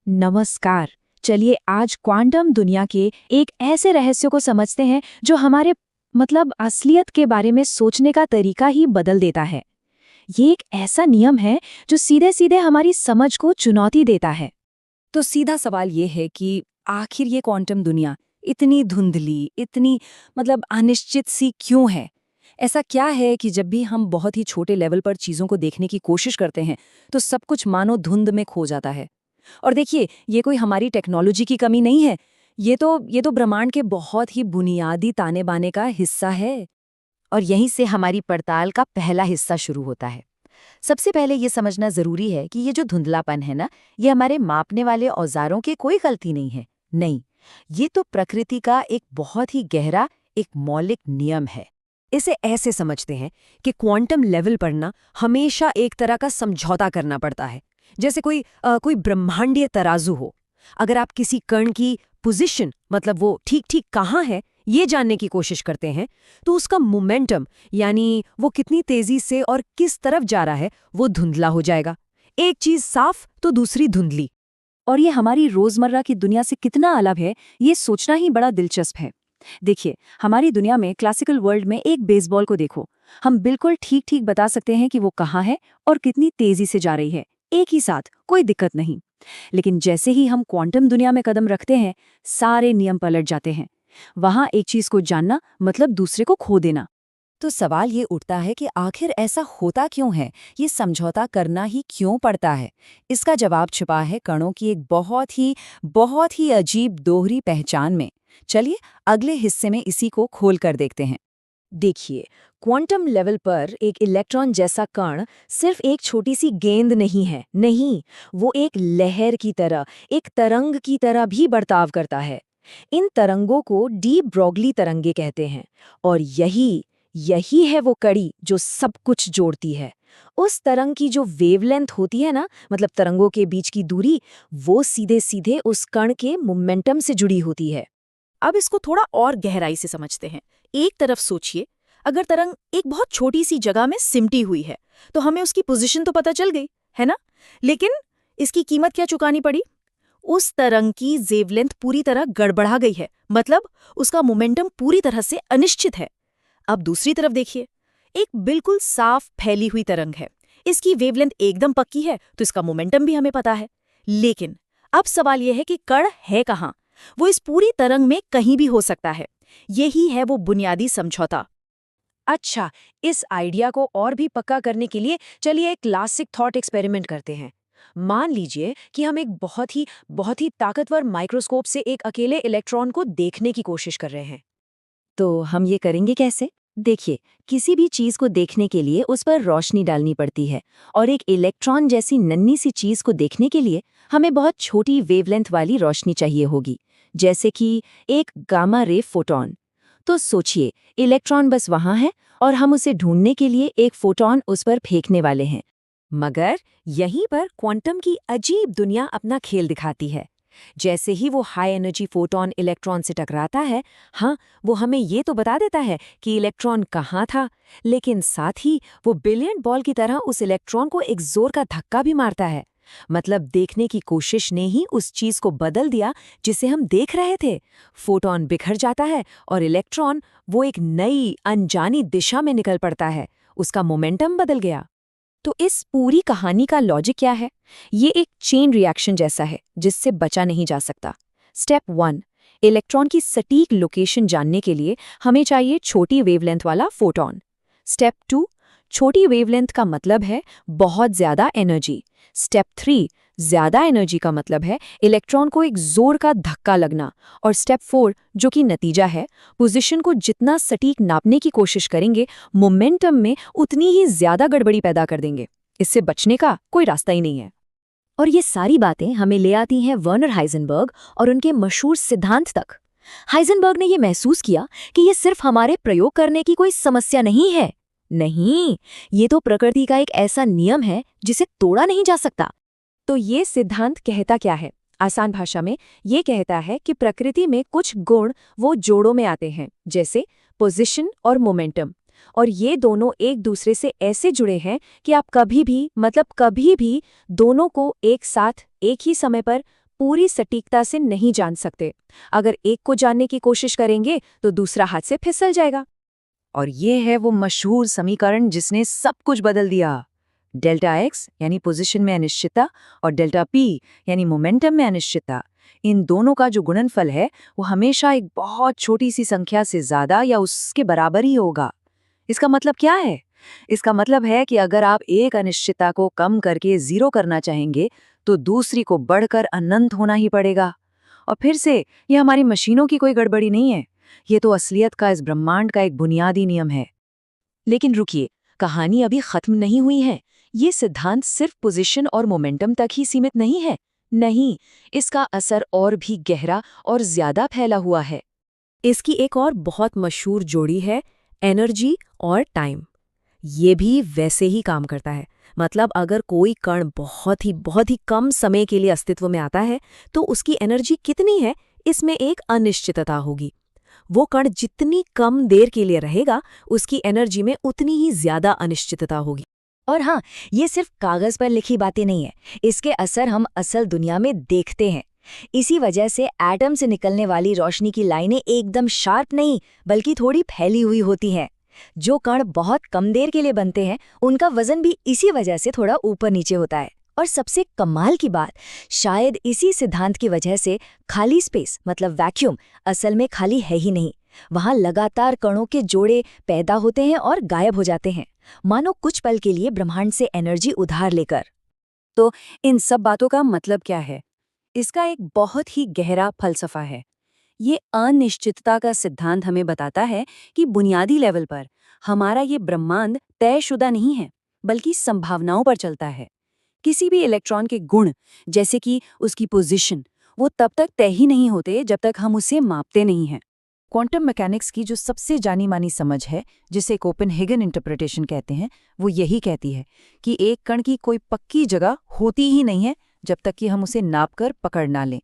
नमस्कार। चलिए आज क्वांटम दुनिया के एक ऐसे रहस्य को समझते हैं जो हमारे असलियत के बारे में सोचने का तरीका ही बदल देता है। ये एक ऐसा नियम है जो सीधे सीधे हमारी समझ को चुनौती देता है। तो सीधा सवाल ये है कि आखिर ये क्वांटम दुनिया इतनी धुंधली, इतनी अनिश्चित सी क्यों है? ऐसा क्या है कि जब भी हम बहुत ही छोटे लेवल पर चीज़ों को देखने की कोशिश करते हैं, तो सब कुछ मानो धुंध में खो जाता है? और देखिए, ये कोई हमारी टेक्नोलॉजी की कमी नहीं है। ये तो ब्रह्मांड के बहुत ही बुनियादी ताने-बाने का हिस्सा है। और यहीं से हमारी पड़ताल का पहला हिस्सा शुरू होता है। सबसे पहले ये समझना जरूरी है कि ये जो धुंधलापन है ना, ये हमारे मापने वाले औजारों की कोई गलती नहीं है। नहीं, ये तो प्रकृति का एक बहुत ही गहरा, एक मौलिक नियम है। इसे ऐसे समझते हैं कि क्वांटम लेवल पर ना हमेशा एक तरह का समझौता करना पड़ता है। जैसे कोई ब्रह्मांडीय तराजू हो। अगर आप किसी कण की पोजीशन, वो ठीक-ठीक कहाँ है, ये जानने की कोशिश करते हैं, तो उसका मोमेंटम, यानी वो कितनी तेजी से और किस तरफ जा रहा है, वो धुंधला हो जाएगा। एक चीज साफ तो दूसरी धुंधली। और ये हमारी रोजमर्रा की दुनिया से कितना अलग है, ये सोचना ही बड़ा दिलचस्प है। देखिए, हमारी दुनिया में क्लासिकल वर्ल्ड में एक बेसबॉल को देखो। हम बिल्कुल ठीक-ठीक बता सकते हैं कि वो कहाँ है और कितनी तेजी से जा रही है, एक ही साथ, कोई दिक्कत नहीं। लेकिन जैसे ही हम क्वांटम दुनिया में कदम रखते हैं, सारे नियम पलट जाते हैं। वहां एक चीज को जानना मतलब दूसरे को खो देना। तो सवाल ये उठता है कि आखिर ऐसा होता क्यों है, ये समझौता करना ही क्यों पड़ता है? इसका जवाब छिपा है कणों की एक बहुत ही अजीब दोहरी पहचान में। चलिए अगले हिस्से में इसी को खोल कर देखते हैं। देखिए, क्वांटम लेवल पर एक इलेक्ट्रॉन जैसा कण सिर्फ एक छोटी सी गेंद नहीं है। नहीं, वो एक लहर की तरह, एक तरंग की तरह भी बर्ताव करता है। इन तरंगों को डी ब्रॉगली तरंगे कहते हैं। और यही है वो कड़ी जो सब कुछ जोड़ती है। उस तरंग की जो वेवलेंथ होती है ना, तरंगों के बीच की दूरी, वो सीधे सीधे उस कण के मोमेंटम से जुड़ी होती है। अब इसको थोड़ा और गहराई से समझते हैं। एक तरफ सोचिए, अगर तरंग एक बहुत छोटी सी जगह में सिमटी हुई है, तो हमें उसकी पोजीशन तो पता चल गई, है ना? लेकिन इसकी कीमत क्या चुकानी पड़ी? उस तरंग की वेवलेंथ पूरी तरह गड़बड़ा गई है, उसका मोमेंटम पूरी तरह से अनिश्चित है। अब दूसरी तरफ देखिए, एक बिल्कुल साफ फैली हुई तरंग है। इसकी वेवलेंथ एकदम पक्की है, तो इसका मोमेंटम भी हमें पता है। लेकिन अब सवाल यह है कि कण है कहाँ? वो इस पूरी तरंग में कहीं भी हो सकता है। यही है वो बुनियादी समझौता। अच्छा, इस आइडिया को और भी पक्का करने के लिए चलिए एक क्लासिक थॉट एक्सपेरिमेंट करते हैं। मान लीजिए कि हम एक बहुत ही ताकतवर माइक्रोस्कोप से एक अकेले इलेक्ट्रॉन को देखने की कोशिश कर रहे हैं। तो हम ये करेंगे कैसे? देखिए, किसी भी चीज को देखने के लिए उस पर रोशनी डालनी पड़ती है, और एक इलेक्ट्रॉन जैसी नन्ही सी चीज को देखने के लिए हमें बहुत छोटी वेवलेंथ वाली रोशनी चाहिए होगी, जैसे कि एक गामा रे फोटॉन। तो सोचिए, इलेक्ट्रॉन बस वहां है और हम उसे ढूंढने के लिए एक फोटॉन उस पर फेंकने वाले हैं। मगर यहीं पर क्वांटम की अजीब दुनिया अपना खेल दिखाती है। जैसे ही वो हाई एनर्जी फोटॉन इलेक्ट्रॉन से टकराता है, हाँ, वो हमें ये तो बता देता है कि इलेक्ट्रॉन कहाँ था, लेकिन साथ ही वो बिलियर्ड बॉल की तरह उस इलेक्ट्रॉन को एक जोर का धक्का भी मारता है। देखने की कोशिश ने ही उस चीज को बदल दिया जिसे हम देख रहे थे। फोटॉन बिखर जाता है और इलेक्ट्रॉन वो एक नई अनजानी दिशा में निकल पड़ता है। उसका मोमेंटम बदल गया। तो इस पूरी कहानी का लॉजिक क्या है? ये एक चेन रिएक्शन जैसा है जिससे बचा नहीं जा सकता। स्टेप 1, इलेक्ट्रॉन की सटीक लोकेशन जानने के लिए हमें चाहिए छोटी वेवलेंथ वाला फोटॉन। स्टेप 2, छोटी वेवलेंथ का मतलब है बहुत ज्यादा एनर्जी। स्टेप 3, ज्यादा एनर्जी का मतलब है इलेक्ट्रॉन को एक जोर का धक्का लगना। और स्टेप 4, जो कि नतीजा है, पोजीशन को जितना सटीक नापने की कोशिश करेंगे, मोमेंटम में उतनी ही ज्यादा गड़बड़ी पैदा कर देंगे। इससे बचने का कोई रास्ता ही नहीं है। और ये सारी बातें हमें ले आती हैं वर्नर हाइजेनबर्ग और उनके मशहूर सिद्धांत तक। हाइजेनबर्ग ने ये महसूस किया कि ये सिर्फ हमारे प्रयोग करने की कोई समस्या नहीं है। नहीं, ये तो प्रकृति का एक ऐसा नियम है जिसे तोड़ा नहीं जा सकता। तो ये सिद्धांत कहता क्या है? आसान भाषा में ये कहता है कि प्रकृति में कुछ गुण वो जोड़ों में आते हैं, जैसे पोजीशन और मोमेंटम। और ये दोनों एक दूसरे से ऐसे जुड़े हैं कि आप कभी भी दोनों को एक साथ एक ही समय पर पूरी सटीकता से नहीं जान सकते। अगर एक को जानने की कोशिश करेंगे तो दूसरा हाथ से फिसल जाएगा। और ये है वो मशहूर समीकरण जिसने सब कुछ बदल दिया। डेल्टा एक्स यानी पोजीशन में अनिश्चितता और डेल्टा पी यानी मोमेंटम में अनिश्चितता, इन दोनों का जो गुणनफल है वो हमेशा एक बहुत छोटी सी संख्या से ज्यादा या उसके बराबर ही होगा। इसका मतलब क्या है? इसका मतलब है कि अगर आप एक अनिश्चितता को कम करके 0 करना चाहेंगे तो दूसरी को बढ़कर अनंत होना ही पड़ेगा। और फिर से, ये हमारी मशीनों की कोई गड़बड़ी नहीं है, ये तो असलियत का, इस ब्रह्मांड का एक बुनियादी नियम है। लेकिन रुकिए, कहानी अभी खत्म नहीं हुई है। ये सिद्धांत सिर्फ पोजीशन और मोमेंटम तक ही सीमित नहीं है। नहीं, इसका असर और भी गहरा और ज्यादा फैला हुआ है। इसकी एक और बहुत मशहूर जोड़ी है एनर्जी और टाइम। ये भी वैसे ही काम करता है। मतलब अगर कोई कण बहुत ही कम समय के लिए अस्तित्व में आता है तो उसकी एनर्जी कितनी है, इसमें एक अनिश्चितता होगी। वो कण जितनी कम देर के लिए रहेगा, उसकी एनर्जी में उतनी ही ज्यादा अनिश्चितता होगी। और हाँ, ये सिर्फ कागज पर लिखी बातें नहीं है, इसके असर हम असल दुनिया में देखते हैं। इसी वजह से एटम से निकलने वाली रोशनी की लाइनें एकदम शार्प नहीं, बल्कि थोड़ी फैली हुई होती हैं। जो कण बहुत कम देर के लिए बनते हैं, उनका वजन भी इसी वजह से थोड़ा ऊपर नीचे होता है। और सबसे कमाल की बात, शायद इसी सिद्धांत की वजह से खाली स्पेस मतलब वैक्यूम असल में खाली है ही नहीं। वहां लगातार कणों के जोड़े पैदा होते हैं और गायब हो जाते हैं, मानो कुछ पल के लिए ब्रह्मांड से एनर्जी उधार लेकर। तो इन सब बातों का मतलब क्या है? इसका एक बहुत ही गहरा फलसफा है। ये अनिश्चितता का सिद्धांत हमें बताता है कि बुनियादी लेवल पर हमारा ये ब्रह्मांड तयशुदा नहीं है, बल्कि संभावनाओं पर चलता है। किसी भी इलेक्ट्रॉन के गुण, जैसे कि उसकी पोजीशन, वो तब तक तय ही नहीं होते जब तक हम उसे मापते नहीं हैं। क्वांटम मैकेनिक्स की जो सबसे जानी मानी समझ है, जिसे कोपेनहेगन इंटरप्रिटेशन कहते हैं, वो यही कहती है कि एक कण की कोई पक्की जगह होती ही नहीं है जब तक कि हम उसे नापकर पकड़ ना लें।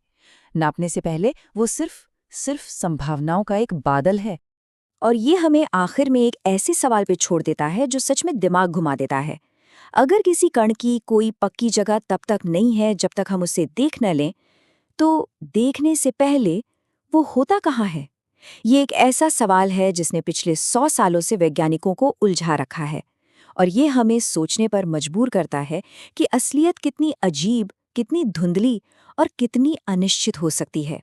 नापने से पहले वो सिर्फ संभावनाओं का एक बादल है। और ये हमें आखिर में एक ऐसे सवाल पे छोड़ देता है जो सच में दिमाग घुमा देता है। अगर किसी कण की कोई पक्की जगह तब तक नहीं है जब तक हम उसे देख न लें, तो देखने से पहले वो होता कहाँ है? ये एक ऐसा सवाल है जिसने पिछले 100 सालों से वैज्ञानिकों को उलझा रखा है। और ये हमें सोचने पर मजबूर करता है कि असलियत कितनी अजीब, कितनी धुंधली और कितनी अनिश्चित हो सकती है।